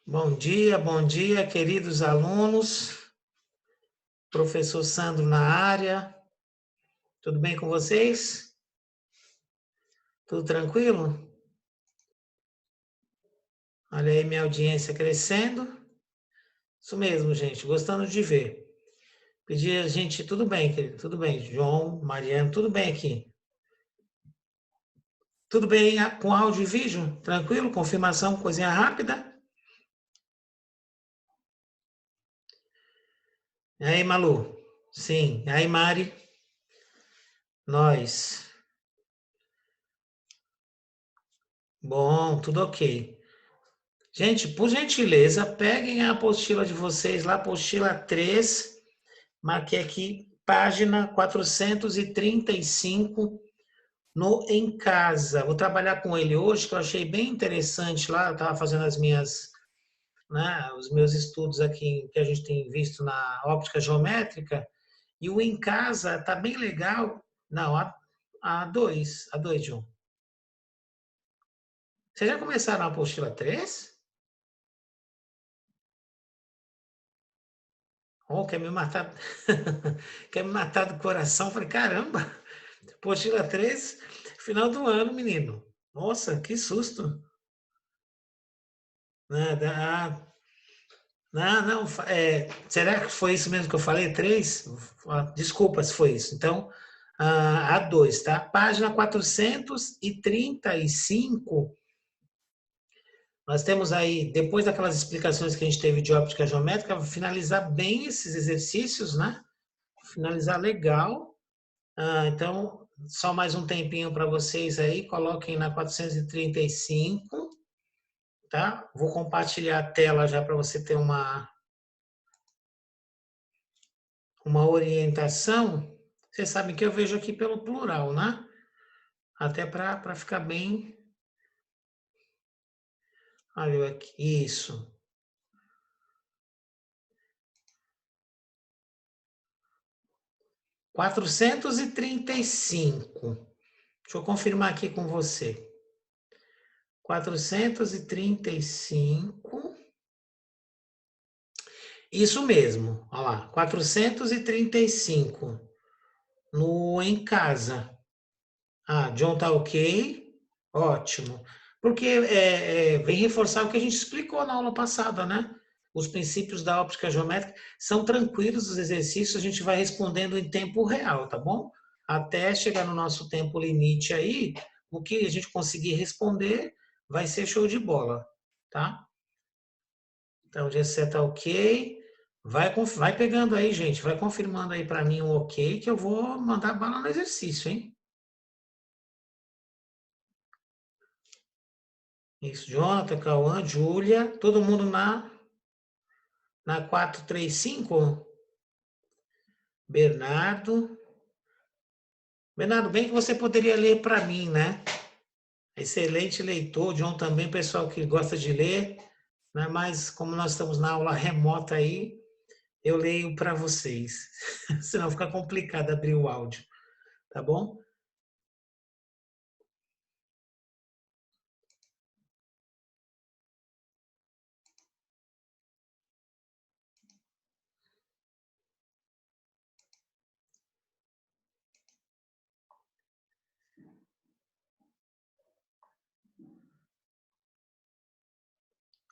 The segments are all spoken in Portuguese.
Bom dia, queridos alunos. Professor Sandro na área. Tudo bem com vocês? Tudo tranquilo? Olha aí minha audiência crescendo. Isso mesmo, gente, gostando de ver. Pedir a gente, tudo bem, querido, tudo bem. João, Mariano, tudo bem aqui. Tudo bem com áudio e vídeo? Tranquilo? Confirmação, coisinha rápida? E aí, Malu? Sim. E aí, Mari? Nós. Bom, tudo ok. Gente, por gentileza, peguem a apostila de vocês lá, apostila 3. Marquei aqui, página 435 no Em Casa. Vou trabalhar com ele hoje, que eu achei bem interessante lá. Eu estava fazendo os meus estudos aqui que a gente tem visto na óptica geométrica. E o Em Casa tá bem legal. Não, a dois, João. Vocês já começaram a apostila 3? Oh, quer me matar? Quer me matar do coração? Falei, caramba, apostila 3, final do ano, menino. Nossa, que susto. Nada. Não, será que foi isso mesmo que eu falei? 3? Desculpa se foi isso. Então, a 2, tá? Página 435. Nós temos aí, depois daquelas explicações que a gente teve de óptica geométrica, vou finalizar bem esses exercícios, né? Finalizar legal. Então, só mais um tempinho para vocês aí, coloquem na 435, tá? Vou compartilhar a tela já para você ter uma orientação. Vocês sabem que eu vejo aqui pelo plural, né? Até para ficar bem. Olha aqui, isso. 435. Deixa eu confirmar aqui com você. 435. Isso mesmo. Olha lá. 435. No Em Casa. John tá ok. Ótimo. Porque vem reforçar o que a gente explicou na aula passada, né? Os princípios da óptica geométrica são tranquilos, os exercícios a gente vai respondendo em tempo real, tá bom? Até chegar no nosso tempo limite aí, o que a gente conseguir responder vai ser show de bola, tá? Então, o GC tá ok. Vai pegando aí, gente. Vai confirmando aí para mim o ok, que eu vou mandar bala no exercício, hein? Isso, Jonathan, Cauã, Júlia, todo mundo na 435. Bernardo. Bernardo, bem que você poderia ler para mim, né? Excelente leitor, John também, pessoal que gosta de ler, né? Mas como nós estamos na aula remota aí, eu leio para vocês. Senão fica complicado abrir o áudio, tá bom?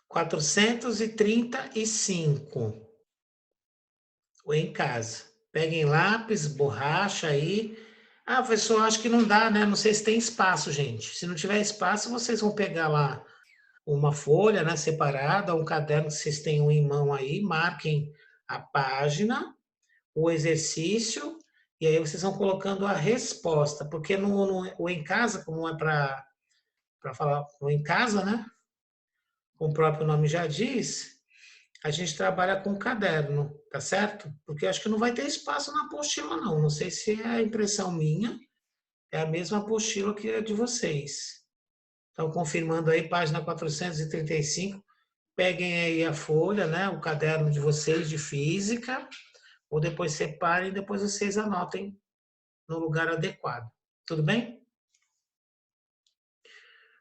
435. O Em Casa. Peguem lápis, borracha aí. Professor, acho que não dá, né? Não sei se tem espaço, gente. Se não tiver espaço, vocês vão pegar lá uma folha, né, separada, um caderno que vocês tenham em mão aí, marquem a página, o exercício, e aí vocês vão colocando a resposta, porque o Em Casa, como é para falar o Em Casa, né? Como o próprio nome já diz, a gente trabalha com caderno, tá certo? Porque acho que não vai ter espaço na apostila, não. Não sei se é a impressão minha, é a mesma apostila que a de vocês. Então, confirmando aí, página 435. Peguem aí a folha, né, o caderno de vocês de física, ou depois separem e depois vocês anotem no lugar adequado. Tudo bem?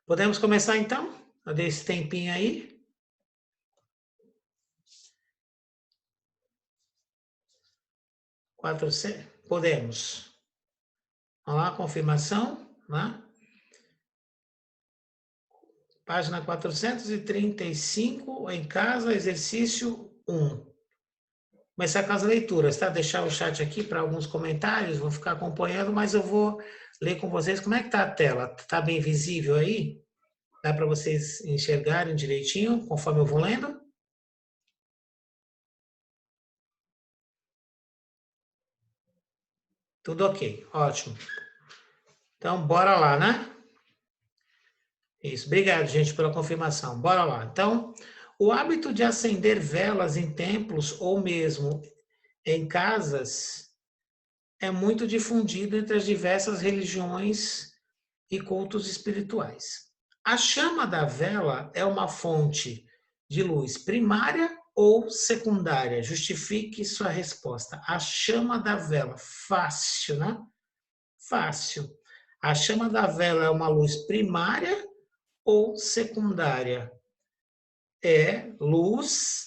Podemos começar então? Eu dei esse tempinho aí. Podemos. Vamos lá, confirmação, né? Página 435, em casa, exercício 1. Começar com as leituras, tá? Deixar o chat aqui para alguns comentários, vou ficar acompanhando, mas eu vou ler com vocês. Como é que tá a tela? Tá bem visível aí? Dá para vocês enxergarem direitinho, conforme eu vou lendo? Tudo ok, ótimo. Então, bora lá, né? Isso, obrigado, gente, pela confirmação. Bora lá. Então, o hábito de acender velas em templos ou mesmo em casas é muito difundido entre as diversas religiões e cultos espirituais. A chama da vela é uma fonte de luz primária ou secundária? Justifique sua resposta. A chama da vela, fácil, né? Fácil. A chama da vela é uma luz primária ou secundária? É luz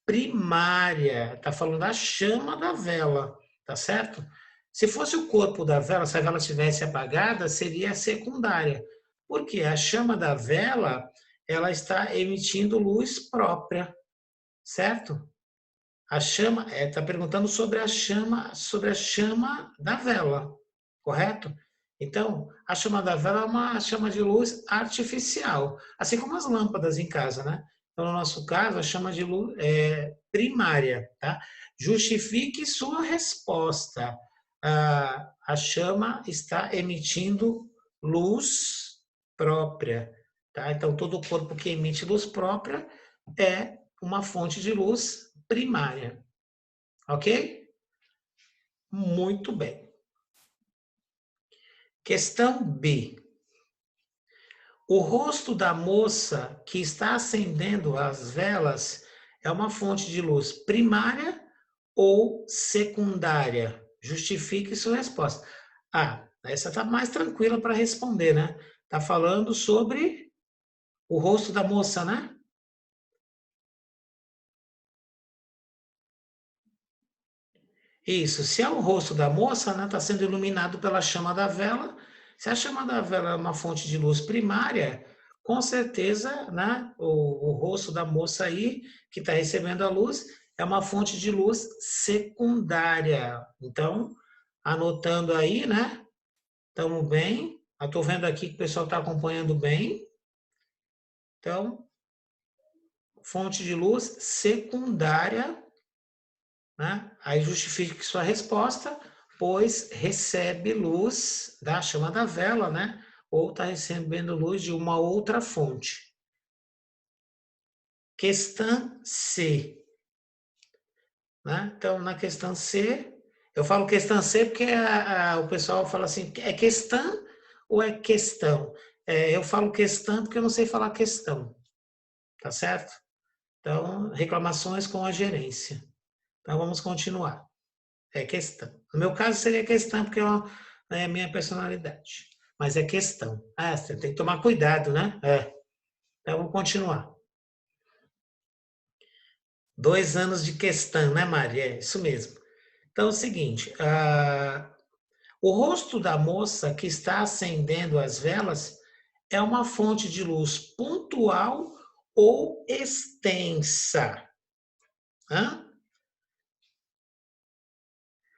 primária. Está falando da chama da vela, tá certo? Se fosse o corpo da vela, se a vela estivesse apagada, seria secundária. Porque a chama da vela, ela está emitindo luz própria, certo? A chama, está perguntando sobre a chama da vela, correto? Então, a chama da vela é uma chama de luz artificial, assim como as lâmpadas em casa, né? Então, no nosso caso, a chama de luz é primária, tá? Justifique sua resposta. A chama está emitindo luz própria, tá? Então, todo corpo que emite luz própria é uma fonte de luz primária. Ok? Muito bem. Questão B. O rosto da moça que está acendendo as velas é uma fonte de luz primária ou secundária? Justifique sua resposta. Ah, essa está mais tranquila para responder, né? Está falando sobre o rosto da moça, né? Isso, se é o rosto da moça, né, está sendo iluminado pela chama da vela. Se a chama da vela é uma fonte de luz primária, com certeza, né, o rosto da moça aí, que está recebendo a luz, é uma fonte de luz secundária. Então, anotando aí, né? Estamos bem. Estou vendo aqui que o pessoal está acompanhando bem. Então, fonte de luz secundária, né? Aí justifique sua resposta, pois recebe luz da chama da vela, né? Ou está recebendo luz de uma outra fonte. Questão C. Né? Então, na questão C, eu falo questão C porque o pessoal fala assim, é questão ou é questão? Eu falo questão porque eu não sei falar questão, tá certo? Então, reclamações com a gerência. Então, vamos continuar. É questão. No meu caso, seria questão, porque é a minha personalidade. Mas é questão. Ah, você tem que tomar cuidado, né? Então, vamos continuar. 2 anos de questão, né, Maria? É isso mesmo. Então, é o seguinte: o rosto da moça que está acendendo as velas é uma fonte de luz pontual ou extensa?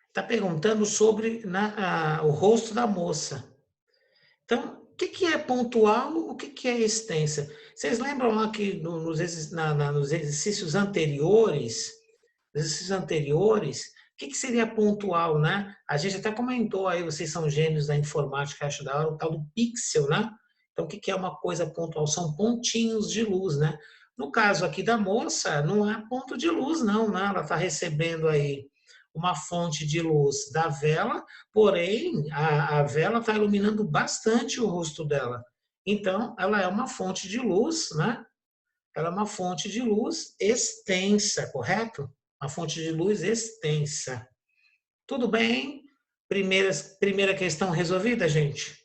Está perguntando sobre o rosto da moça. Então, o que é pontual, o que é extensa? Vocês lembram lá que nos exercícios anteriores, o que seria pontual, né? A gente até comentou aí, vocês são gênios da informática, acho da hora, o tal do pixel, né? Então, o que é uma coisa pontual? São pontinhos de luz, né? No caso aqui da moça, não é ponto de luz, não, né? Ela está recebendo aí uma fonte de luz da vela, porém, a vela está iluminando bastante o rosto dela. Então, ela é uma fonte de luz, né? Ela é uma fonte de luz extensa, correto? Uma fonte de luz extensa. Tudo bem? Primeira questão resolvida, gente?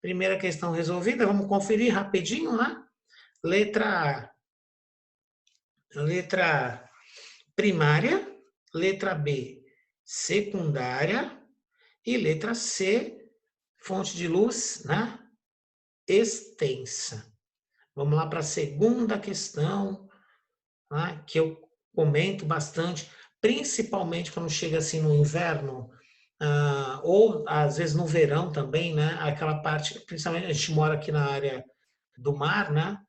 Primeira questão resolvida, vamos conferir rapidinho, né? Letra A. Letra A, primária. Letra B, secundária. E letra C, fonte de luz, né? Extensa. Vamos lá para a segunda questão, né? Que eu comento bastante, principalmente quando chega assim no inverno, ou às vezes no verão também, né? Aquela parte, principalmente a gente mora aqui na área do mar, né?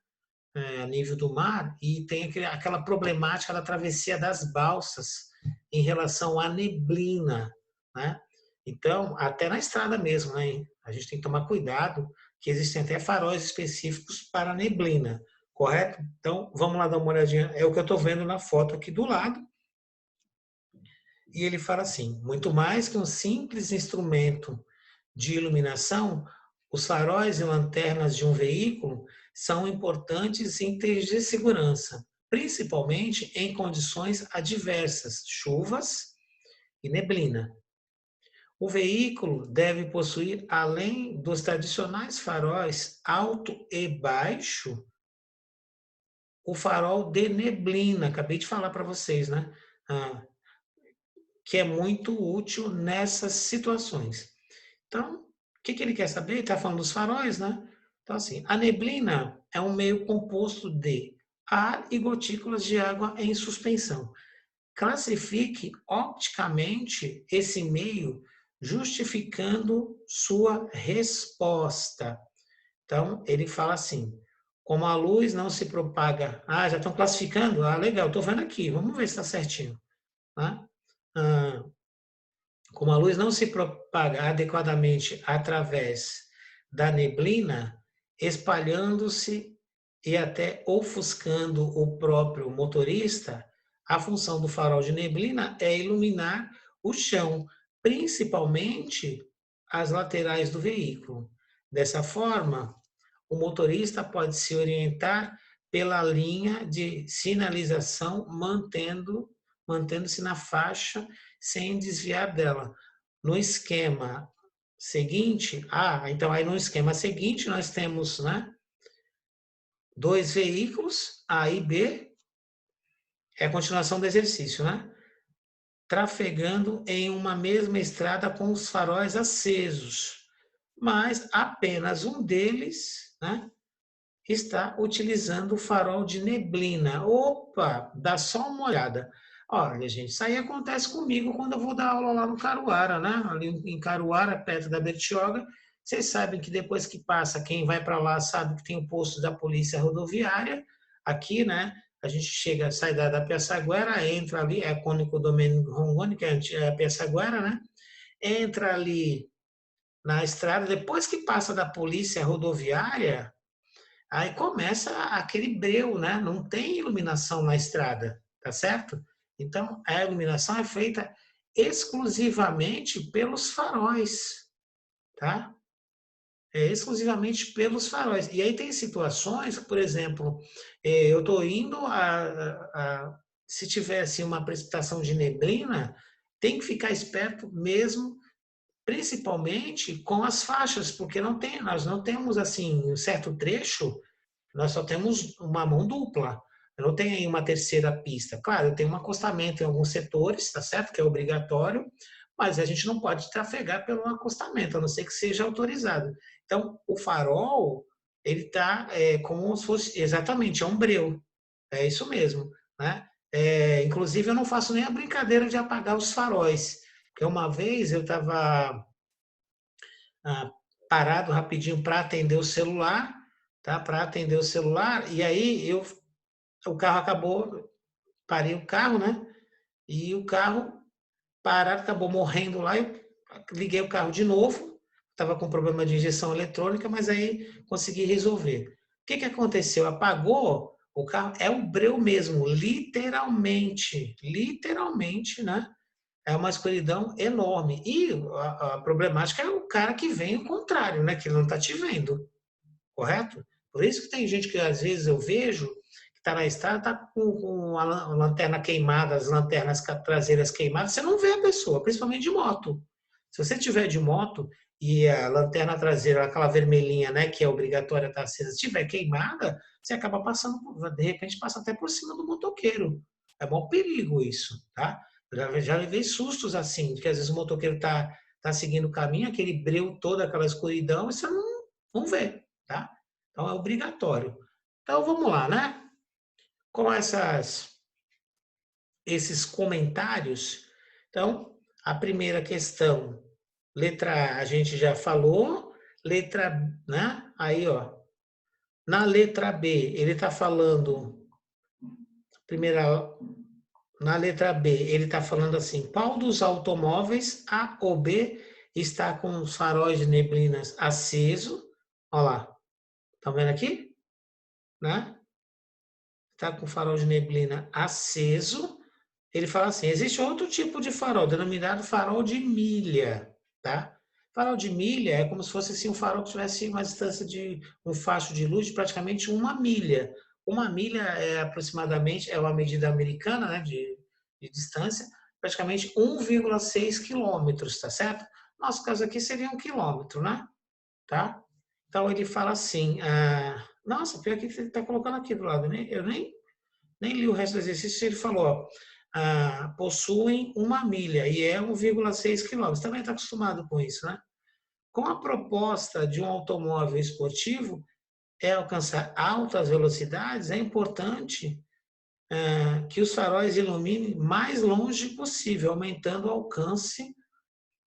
A nível do mar, e tem aquela problemática da travessia das balsas em relação à neblina, né? Então, até na estrada mesmo, né? A gente tem que tomar cuidado, que existem até faróis específicos para neblina, correto? Então, vamos lá dar uma olhadinha. É o que eu estou vendo na foto aqui do lado. E ele fala assim: muito mais que um simples instrumento de iluminação, os faróis e lanternas de um veículo são importantes itens de segurança, principalmente em condições adversas, chuvas e neblina. O veículo deve possuir, além dos tradicionais faróis alto e baixo, o farol de neblina, acabei de falar para vocês, né? Ah, que é muito útil nessas situações. Então, o que ele quer saber? Ele está falando dos faróis, né? Então, assim, a neblina é um meio composto de ar e gotículas de água em suspensão. Classifique opticamente esse meio, justificando sua resposta. Então, ele fala assim: como a luz não se propaga. Ah, já estão classificando? Ah, legal, estou vendo aqui, vamos ver se está certinho. Tá? Ah, como a luz não se propaga adequadamente através da neblina, espalhando-se e até ofuscando o próprio motorista, a função do farol de neblina é iluminar o chão, principalmente as laterais do veículo. Dessa forma, o motorista pode se orientar pela linha de sinalização, mantendo-se na faixa sem desviar dela. No esquema seguinte, então aí no esquema seguinte nós temos, né, dois veículos, A e B, é a continuação do exercício, né? Trafegando em uma mesma estrada com os faróis acesos, mas apenas um deles, né, está utilizando o farol de neblina. Opa, dá só uma olhada. Olha, gente, isso aí acontece comigo quando eu vou dar aula lá no Caruara, né? Ali em Caruara, perto da Bertioga. Vocês sabem que depois que passa, quem vai para lá sabe que tem o posto da Polícia Rodoviária. Aqui, né? A gente chega, sai da Piaçaguera, entra ali, é a Cônico Domênico Rongoni, que é a Piaçaguera, né? Entra ali na estrada, depois que passa da Polícia Rodoviária, aí começa aquele breu, né? Não tem iluminação na estrada, tá certo? Então, a iluminação é feita exclusivamente pelos faróis, tá? É exclusivamente pelos faróis. E aí tem situações, por exemplo, eu estou indo se tivesse uma precipitação de neblina, tem que ficar esperto mesmo, principalmente com as faixas, porque nós não temos assim um certo trecho, nós só temos uma mão dupla. Eu não tenho aí uma terceira pista. Claro, eu tenho um acostamento em alguns setores, tá certo? Que é obrigatório, mas a gente não pode trafegar pelo acostamento, a não ser que seja autorizado. Então, o farol, ele está como se fosse, exatamente, é um breu. É isso mesmo, né? Inclusive, eu não faço nem a brincadeira de apagar os faróis. Porque uma vez eu estava parado rapidinho para atender o celular, tá? Para atender o celular, e aí o carro acabou, parei o carro, né? E o carro parado, acabou morrendo lá, eu liguei o carro de novo, estava com problema de injeção eletrônica, mas aí consegui resolver. O que aconteceu? Apagou, o carro é um breu mesmo, literalmente, né? É uma escuridão enorme. E a problemática é o cara que vem o contrário, né? Que ele não está te vendo, correto? Por isso que tem gente que às vezes eu vejo que está na estrada está com a lanterna queimada, as lanternas traseiras queimadas, você não vê a pessoa, principalmente de moto. Se você tiver de moto e a lanterna traseira, aquela vermelhinha, né, que é obrigatória estar acesa, estiver queimada, você acaba passando, de repente passa até por cima do motoqueiro. É bom perigo isso, tá? Já levei sustos assim, que às vezes o motoqueiro tá seguindo o caminho, aquele breu todo, aquela escuridão, e você não vê, tá? Então é obrigatório. Então vamos lá, né? Com esses comentários, então a primeira questão, letra A, a gente já falou, letra, né? Aí, ó, na letra B, ele está falando, primeira, na letra B, ele está falando assim: qual dos automóveis A ou B está com os faróis de neblinas aceso? Olha lá, estão vendo aqui? Né? Está com o farol de neblina aceso. Ele fala assim: existe outro tipo de farol, denominado farol de milha, tá? Farol de milha é como se fosse assim, um farol que tivesse uma distância de um facho de luz de praticamente 1 milha. 1 milha é aproximadamente, é uma medida americana, né, de distância, praticamente 1,6 quilômetros, tá certo? Nosso caso aqui seria 1 quilômetro, né? Tá? Então ele fala assim, nossa, pior que ele está colocando aqui do lado, né? Eu nem li o resto do exercício, ele falou, ó, possuem 1 milha e é 1,6 quilômetros. Também está acostumado com isso, né? Com a proposta de um automóvel esportivo é alcançar altas velocidades, é importante que os faróis iluminem mais longe possível, aumentando o alcance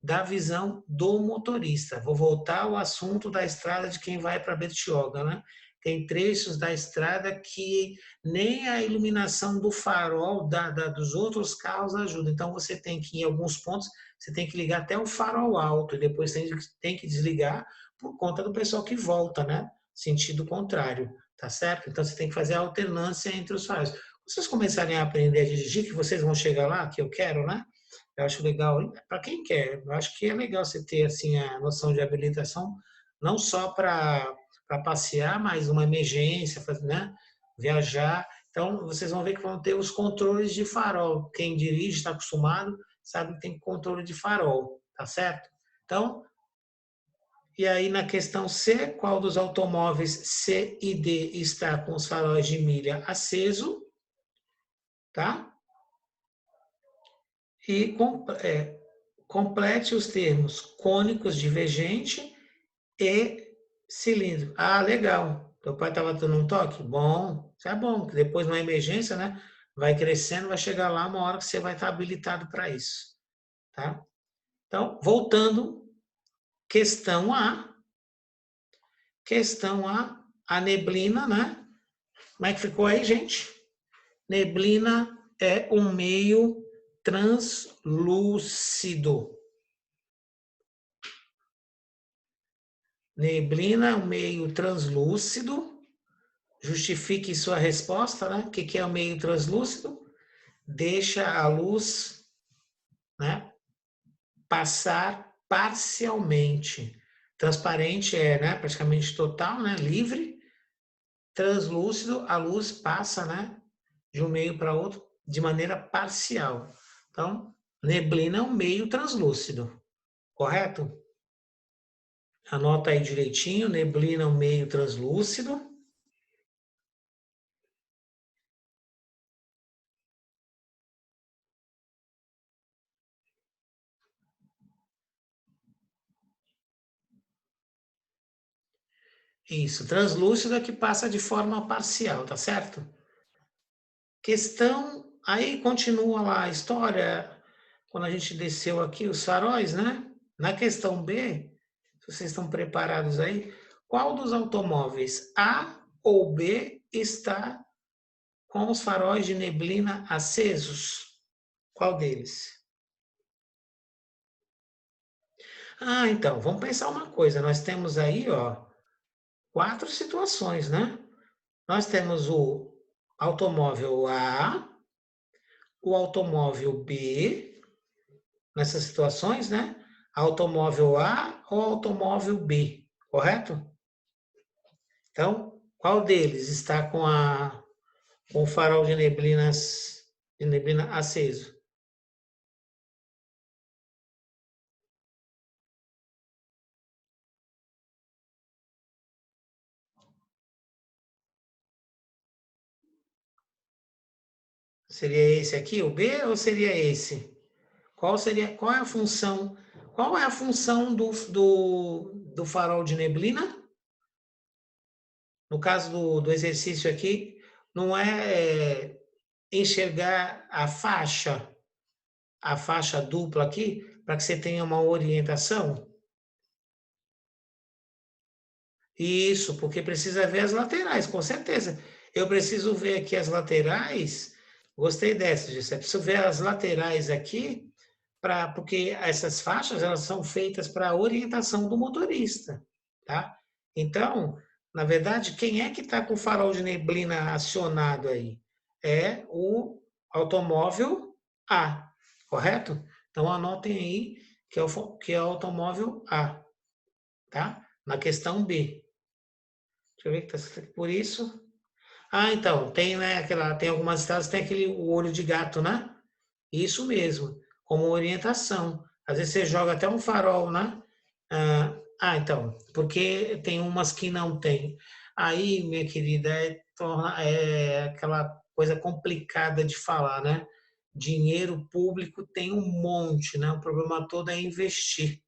da visão do motorista. Vou voltar ao assunto da estrada de quem vai para Bertioga, né? Tem trechos da estrada que nem a iluminação do farol dos outros carros ajuda. Então você tem que, em alguns pontos, você tem que ligar até o farol alto e depois tem que desligar por conta do pessoal que volta, né? Sentido contrário, tá certo? Então você tem que fazer a alternância entre os faróis. Vocês começarem a aprender a dirigir, que vocês vão chegar lá, que eu quero, né? Eu acho legal, para quem quer, eu acho que é legal você ter assim a noção de habilitação, não só para passear, mas uma emergência, né? Viajar. Então, vocês vão ver que vão ter os controles de farol. Quem dirige, está acostumado, sabe que tem controle de farol, tá certo? Então, e aí na questão C, qual dos automóveis C e D está com os faróis de milha aceso, tá? E complete os termos cônicos, divergente e cilindro. Ah, legal. Teu pai estava dando um toque? Bom, isso é bom, que depois numa emergência, né? Vai crescendo, vai chegar lá uma hora que você vai estar habilitado para isso, tá? Então, voltando, questão A. Questão a neblina, né? Como é que ficou aí, gente? Neblina é um meio translúcido. Neblina é um meio translúcido. Justifique sua resposta, né? O que é o meio translúcido? Deixa a luz, né, passar parcialmente. Transparente é, né, praticamente total, né, livre. Translúcido, a luz passa, né, de um meio para outro de maneira parcial. Então, neblina é um meio translúcido, correto? Anota aí direitinho, neblina é um meio translúcido. Isso, translúcido é que passa de forma parcial, tá certo? Questão, aí continua lá a história, quando a gente desceu aqui os faróis, né? Na questão B, se vocês estão preparados aí, qual dos automóveis A ou B está com os faróis de neblina acesos? Qual deles? Ah, então, vamos pensar uma coisa. Nós temos aí, ó, 4 situações, né? Nós temos o automóvel A, o automóvel B, nessas situações, né? Automóvel A ou automóvel B, correto? Então, qual deles está com com o farol de neblina aceso. Seria esse aqui, o B, ou seria esse? Qual é a função? Qual é a função do farol de neblina? No caso do exercício aqui, não é enxergar a faixa dupla aqui, para que você tenha uma orientação? Isso, porque precisa ver as laterais, com certeza. Eu preciso ver aqui as laterais. Gostei dessa, Gessé. Preciso ver as laterais aqui, porque essas faixas elas são feitas para a orientação do motorista, tá? Então, na verdade, quem é que está com o farol de neblina acionado aí? É o automóvel A, correto? Então, anotem aí que é o automóvel A, tá? Na questão B. Deixa eu ver que está escrito aqui por isso. Ah, então, tem, né, tem algumas estradas que tem aquele o olho de gato, né? Isso mesmo, como orientação. Às vezes você joga até um farol, né? Então, porque tem umas que não tem. Aí, minha querida, é aquela coisa complicada de falar, né? Dinheiro público tem um monte, né? O problema todo é investir,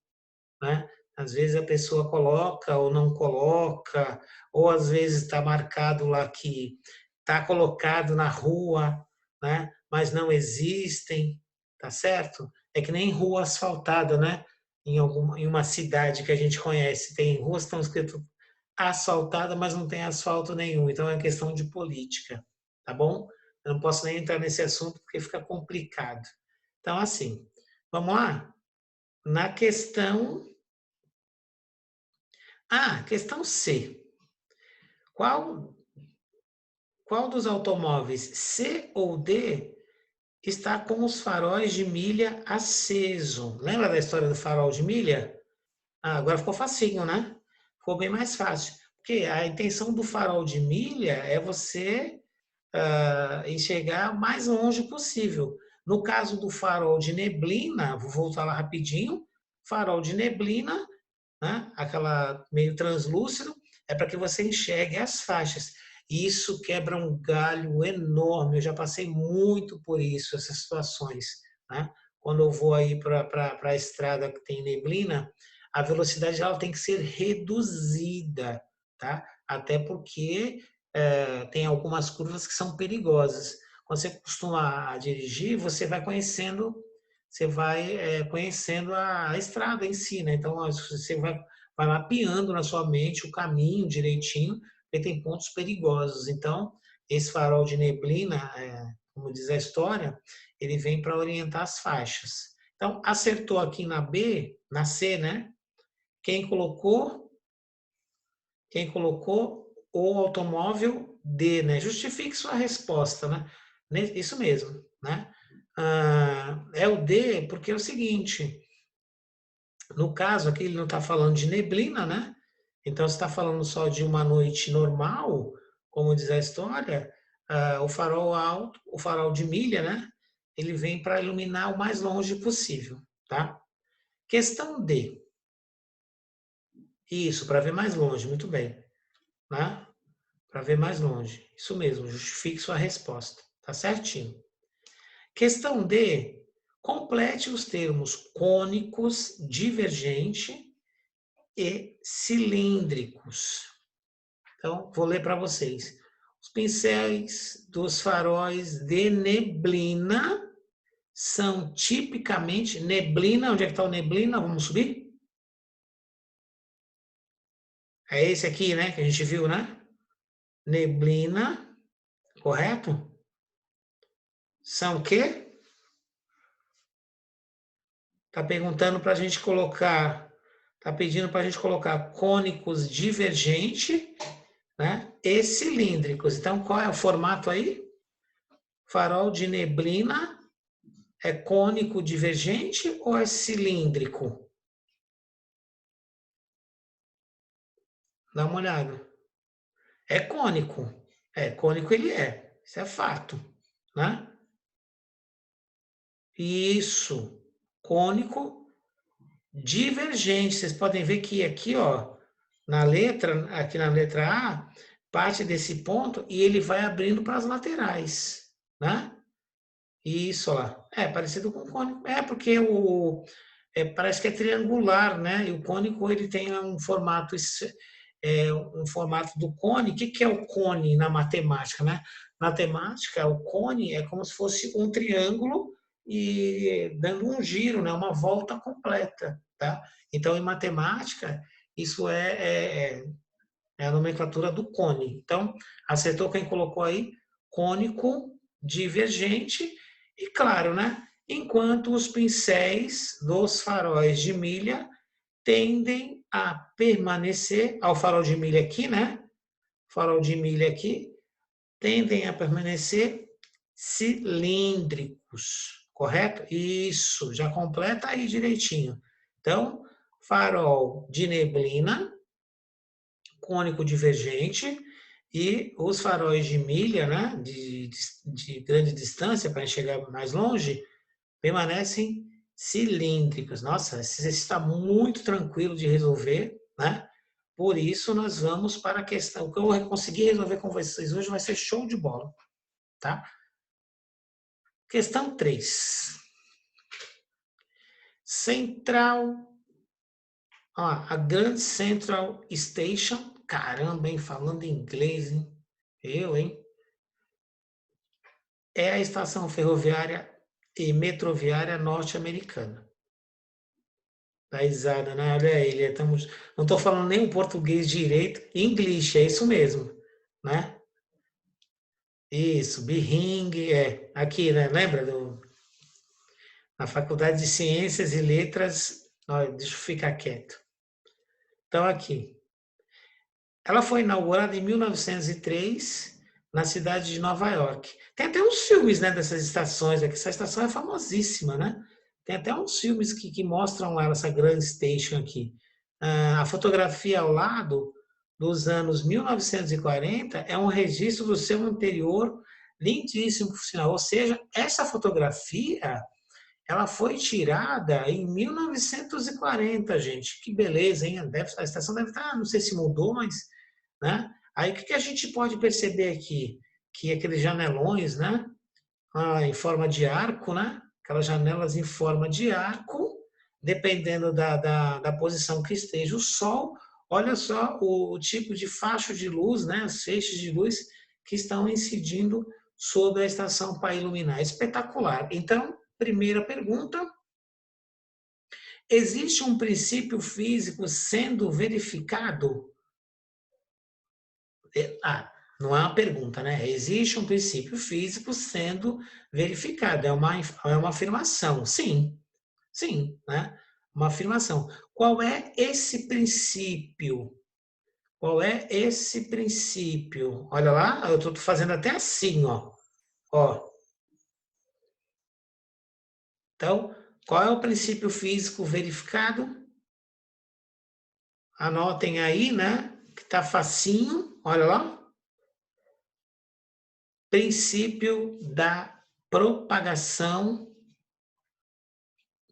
né? Às vezes a pessoa coloca ou não coloca, ou às vezes está marcado lá que está colocado na rua, né? Mas não existem, tá certo? É que nem rua asfaltada, né? Em uma cidade que a gente conhece, tem ruas que estão escritas asfaltada, mas não tem asfalto nenhum. Então é questão de política, tá bom? Eu não posso nem entrar nesse assunto porque fica complicado. Então, assim, vamos lá? Na questão questão C. Qual, qual dos automóveis C ou D está com os faróis de milha aceso? Lembra da história do farol de milha? Agora ficou facinho, né? Ficou bem mais fácil. Porque a intenção do farol de milha é você enxergar o mais longe possível. No caso do farol de neblina, vou voltar lá rapidinho, farol de neblina, né? Aquela meio translúcido, é para que você enxergue as faixas. E isso quebra um galho enorme. Eu já passei muito por isso, essas situações, né? Quando eu vou aí para a estrada que tem neblina, a velocidade ela tem que ser reduzida, tá? Até porque tem algumas curvas que são perigosas. Quando você costuma a dirigir, você vai conhecendo a estrada em si, né? Então você vai mapeando na sua mente o caminho direitinho, porque tem pontos perigosos. Então esse farol de neblina, como diz a história, ele vem para orientar as faixas. Então acertou aqui na B, na C, né? Quem colocou? Quem colocou o automóvel D, né? Justifique sua resposta, né? Isso mesmo, né? É o D porque é o seguinte, no caso aqui ele não está falando de neblina, né? Então se está falando só de uma noite normal, como diz a história, o farol alto, o farol de milha, né? Ele vem para iluminar o mais longe possível, tá? Questão D. Isso, para ver mais longe, muito bem, né? Para ver mais longe. Isso mesmo, justifique sua resposta. Tá certinho. Questão D. Complete os termos cônicos, divergente e cilíndricos. Então, vou ler para vocês. Os pincéis dos faróis de neblina são tipicamente neblina. Onde é que está o neblina? Vamos subir? É esse aqui, né? Que a gente viu, né? Neblina, correto? São o quê? Está perguntando para a gente colocar, está pedindo para a gente colocar cônicos divergente, né? E cilíndricos. Então, qual é o formato aí? Farol de neblina é cônico divergente ou é cilíndrico? Dá uma olhada. É cônico. É cônico ele é. Isso é fato, né? Isso, cônico divergente. Vocês podem ver que aqui, ó, aqui na letra A, parte desse ponto e ele vai abrindo para as laterais, né? Isso, ó. É parecido com o cônico. É porque parece que é triangular, né? E o cônico ele tem um formato, um formato do cone. O que que é o cone na matemática, né? Na matemática, o cone é como se fosse um triângulo e dando um giro, né? Uma volta completa, tá? Então, em matemática, isso é a nomenclatura do cone. Então, acertou quem colocou aí? Cônico divergente e claro, né? Enquanto os pincéis dos faróis de milha tendem a permanecer, ao farol de milha aqui, né? Farol de milha aqui, tendem a permanecer cilíndricos, correto? Isso, já completa aí direitinho. Então, farol de neblina, cônico divergente, e os faróis de milha, né, de grande distância para enxergar mais longe, permanecem cilíndricos. Nossa, esse exercício está muito tranquilo de resolver, né? Por isso, nós vamos para a questão. O que eu vou conseguir resolver com vocês hoje vai ser show de bola, tá? Questão 3. Central. Ó, a Grand Central Station. Caramba, hein? Falando inglês, hein? Hein? É a estação ferroviária e metroviária norte-americana. Dá risada, né? Olha ele, não estou falando nem o português direito, inglês, é isso mesmo, né? Isso, Birring, aqui, né? Lembra na Faculdade de Ciências e Letras, deixa eu ficar quieto. Então, aqui, ela foi inaugurada em 1903 na cidade de Nova York. Tem até uns filmes, né, dessas estações aqui. Essa estação é famosíssima, né? Tem até uns filmes que mostram ela, essa Grand Station aqui. A fotografia ao lado, dos anos 1940, é um registro do seu interior lindíssimo, por sinal. Ou seja, essa fotografia, ela foi tirada em 1940, gente. Que beleza, hein? A estação deve estar, não sei se mudou, mas, né? Aí o que a gente pode perceber aqui? Que aqueles janelões, né? Em forma de arco, né? Aquelas janelas em forma de arco, dependendo da posição que esteja o sol. Olha só o tipo de faixa de luz, né? Os feixes de luz que estão incidindo sobre a estação para iluminar. Espetacular. Então, primeira pergunta: existe um princípio físico sendo verificado? Ah, não é uma pergunta, né? Existe um princípio físico sendo verificado. É uma afirmação. Sim, sim, né? Uma afirmação. Qual é esse princípio? Qual é esse princípio? Olha lá, eu estou fazendo até assim, ó. Ó. Então, qual é o princípio físico verificado? Anotem aí, né? Que tá facinho. Olha lá. Princípio da propagação.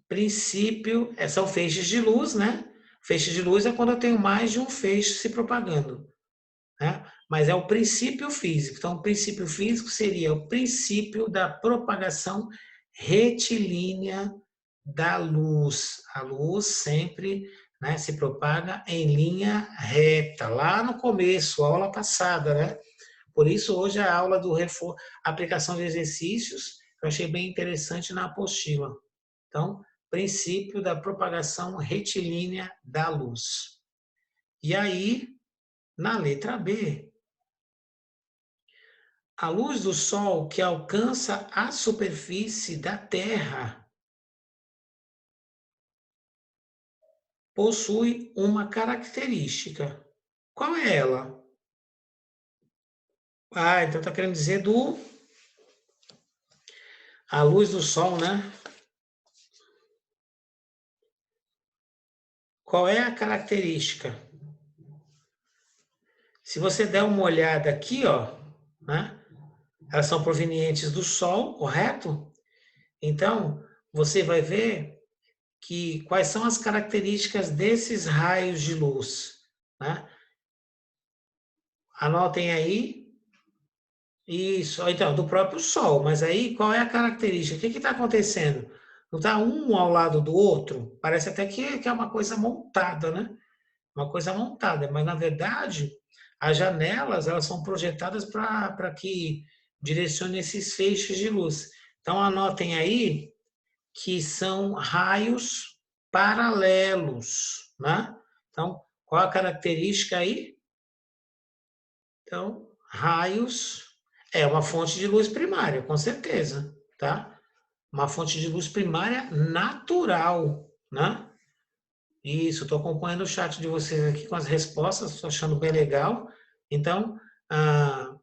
Princípio, são feixes de luz, né? Feixe de luz é quando eu tenho mais de um feixe se propagando, né? Mas é o princípio físico. Então, o princípio físico seria o princípio da propagação retilínea da luz. A luz sempre, né, se propaga em linha reta. Lá no começo, aula passada, né? Por isso, hoje a aula do aplicação de exercícios, eu achei bem interessante na apostila. Então, princípio da propagação retilínea da luz. E aí, na letra B, a luz do Sol que alcança a superfície da Terra possui uma característica. Qual é ela? Ah, então está querendo dizer a luz do Sol, né? Qual é a característica? Se você der uma olhada aqui, ó, né? Elas são provenientes do Sol, correto? Então, você vai ver que quais são as características desses raios de luz, né? Anotem aí. Isso, então, do próprio Sol. Mas aí, qual é a característica? O que está acontecendo? Não está um ao lado do outro? Parece até que é uma coisa montada, né? Uma coisa montada. Mas, na verdade, as janelas, elas são projetadas para que direcione esses feixes de luz. Então, anotem aí que são raios paralelos, né? Então, qual a característica aí? Então, raios é uma fonte de luz primária, com certeza, tá? Uma fonte de luz primária natural, né? Isso, estou acompanhando o chat de vocês aqui com as respostas, estou achando bem legal. Então, a,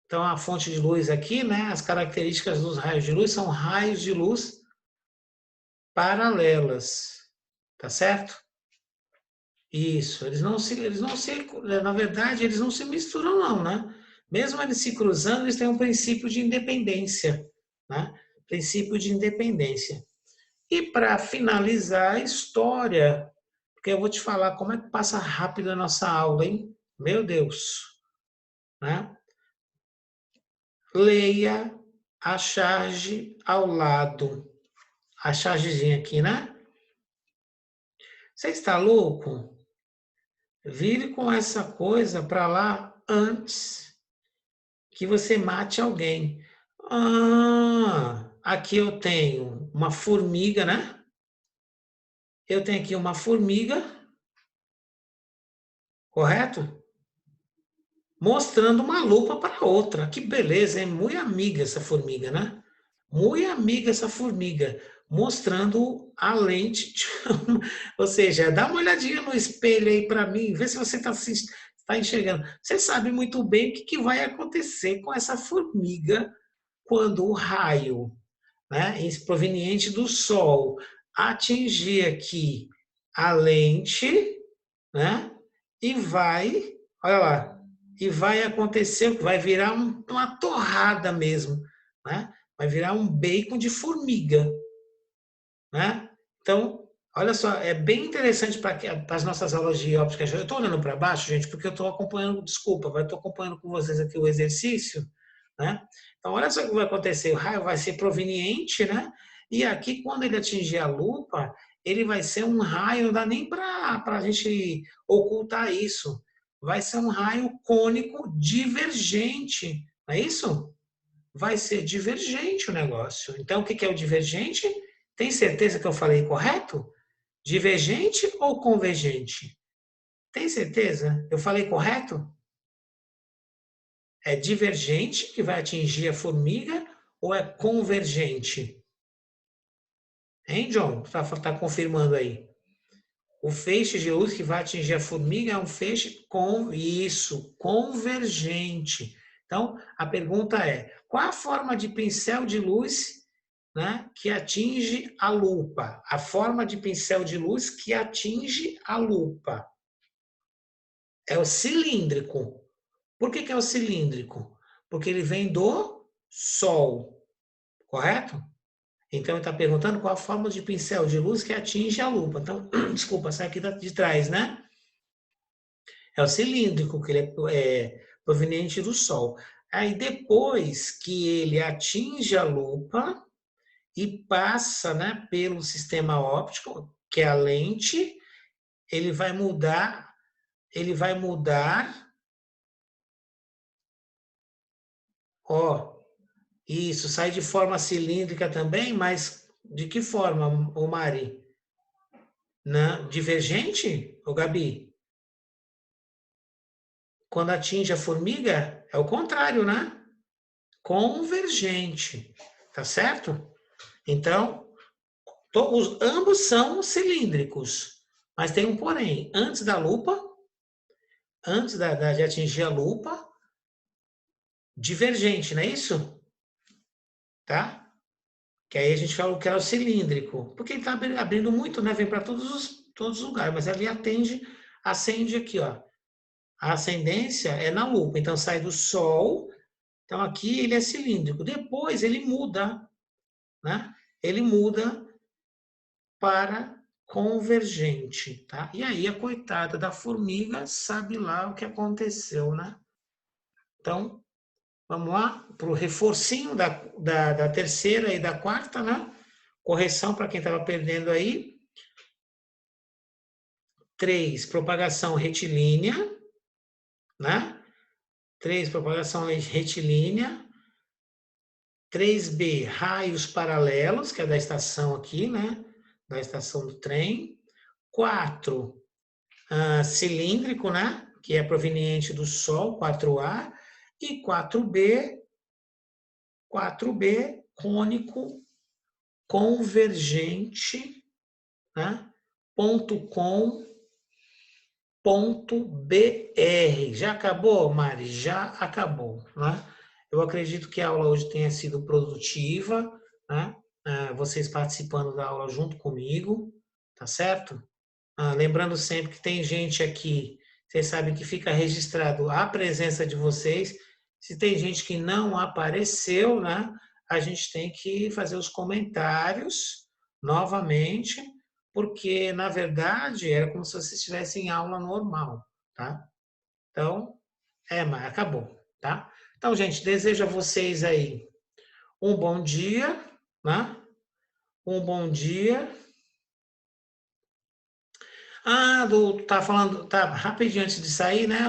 então, a fonte de luz aqui, né? As características dos raios de luz são raios de luz paralelas, tá certo? Isso, na verdade, eles não se misturam não, né? Mesmo eles se cruzando, eles têm um princípio de independência, né? Princípio de independência. E para finalizar a história, porque eu vou te falar como é que passa rápido a nossa aula, hein? Meu Deus, né? Leia a charge ao lado. A chargezinha aqui, né? Você está louco? Vire com essa coisa para lá antes que você mate alguém. Ah, aqui eu tenho uma formiga, né? Eu tenho aqui uma formiga, correto? Mostrando uma lupa para outra. Que beleza, é muito amiga essa formiga, né? Muito amiga essa formiga, mostrando a lente. Ou seja, dá uma olhadinha no espelho aí para mim, vê se você está enxergando. Você sabe muito bem o que vai acontecer com essa formiga quando o raio, né, proveniente do Sol atingir aqui a lente, né, e vai, olha lá, e vai acontecer, vai virar uma torrada mesmo, né? Vai virar um bacon de formiga, né? Então, olha só, é bem interessante para as nossas aulas de óptica. Eu estou olhando para baixo, gente, porque eu estou acompanhando, desculpa, mas estou acompanhando com vocês aqui o exercício, né? Então, olha só o que vai acontecer. O raio vai ser proveniente, né? E aqui, quando ele atingir a lupa, ele vai ser um raio, não dá nem para a gente ocultar isso. Vai ser um raio cônico divergente, não é isso? Vai ser divergente o negócio. Então, o que é o divergente? Tem certeza que eu falei correto? Divergente ou convergente? Tem certeza? Eu falei correto? É divergente que vai atingir a formiga ou é convergente? Hein, John? Tá confirmando aí. O feixe de luz que vai atingir a formiga é um feixe com isso, convergente. Então, a pergunta é: qual a forma de pincel de luz, né, que atinge a lupa? A forma de pincel de luz que atinge a lupa é o cilíndrico. Por que é o cilíndrico? Porque ele vem do Sol, correto? Então, ele está perguntando qual a forma de pincel de luz que atinge a lupa. Então, desculpa, sai aqui de trás, né? É o cilíndrico, que ele é proveniente do Sol. Aí, depois que ele atinge a lupa e passa, né, pelo sistema óptico, que é a lente, ele vai mudar, ele vai mudar, ó, isso, sai de forma cilíndrica também, mas de que forma, ô Mari? Divergente, ô Gabi? Quando atinge a formiga, é o contrário, né? Convergente, tá certo? Então, ambos são cilíndricos, mas tem um porém. Antes da lupa, antes de atingir a lupa, divergente, não é isso? Tá? Que aí a gente falou que era o cilíndrico, porque ele está abrindo muito, né? Vem para todos os lugares, mas ali acende aqui, ó. A ascendência é na lupa, então sai do Sol, Então, aqui ele é cilíndrico. Depois ele muda, né? Ele muda para convergente, tá? E aí a coitada da formiga sabe lá o que aconteceu, né? Então, vamos lá para o reforcinho da terceira e da quarta, né? Correção para quem estava perdendo aí. 3, propagação retilínea, né? 3, propagação retilínea. 3B, raios paralelos, que é da estação aqui, né? Da estação do trem. 4, cilíndrico, né? Que é proveniente do Sol, 4A. E 4B, cônico convergente, né? Ponto com, ponto BR. Já acabou, Mari? Já acabou, né? Eu acredito que a aula hoje tenha sido produtiva, né? Vocês participando da aula junto comigo, tá certo? Lembrando sempre que tem gente aqui, vocês sabem que fica registrado a presença de vocês. Se tem gente que não apareceu, né? A gente tem que fazer os comentários novamente, porque na verdade era como se vocês estivessem em aula normal, tá? Então, mas acabou, tá? Então, gente, desejo a vocês aí um bom dia, né? Um bom dia. Tá falando, tá rapidinho antes de sair, né?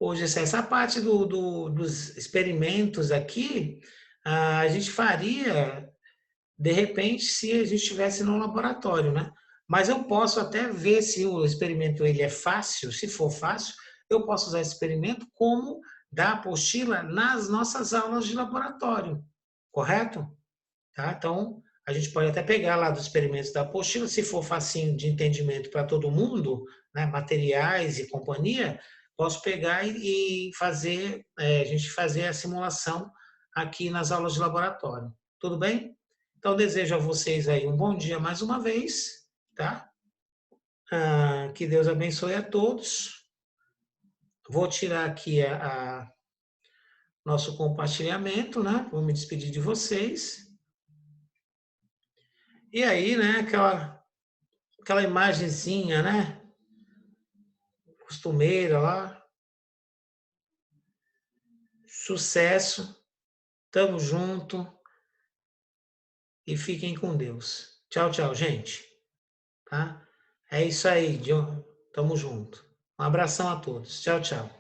Hoje, essa parte dos experimentos aqui, a gente faria, de repente, se a gente estivesse no laboratório, né? Mas eu posso até ver se o experimento ele é fácil, se for fácil, eu posso usar esse experimento como da apostila nas nossas aulas de laboratório, correto? Tá? Então, a gente pode até pegar lá dos experimentos da apostila, se for facinho de entendimento para todo mundo, né, materiais e companhia, posso pegar e fazer, a gente fazer a simulação aqui nas aulas de laboratório. Tudo bem? Então, desejo a vocês aí um bom dia mais uma vez, tá? Que Deus abençoe a todos. Vou tirar aqui nosso compartilhamento, né? Vou me despedir de vocês. E aí, né, aquela imagenzinha, né? Costumeira lá. Sucesso, tamo junto e fiquem com Deus. Tchau, tchau, gente. Tá? É isso aí, tamo junto. Um abração a todos. Tchau, tchau.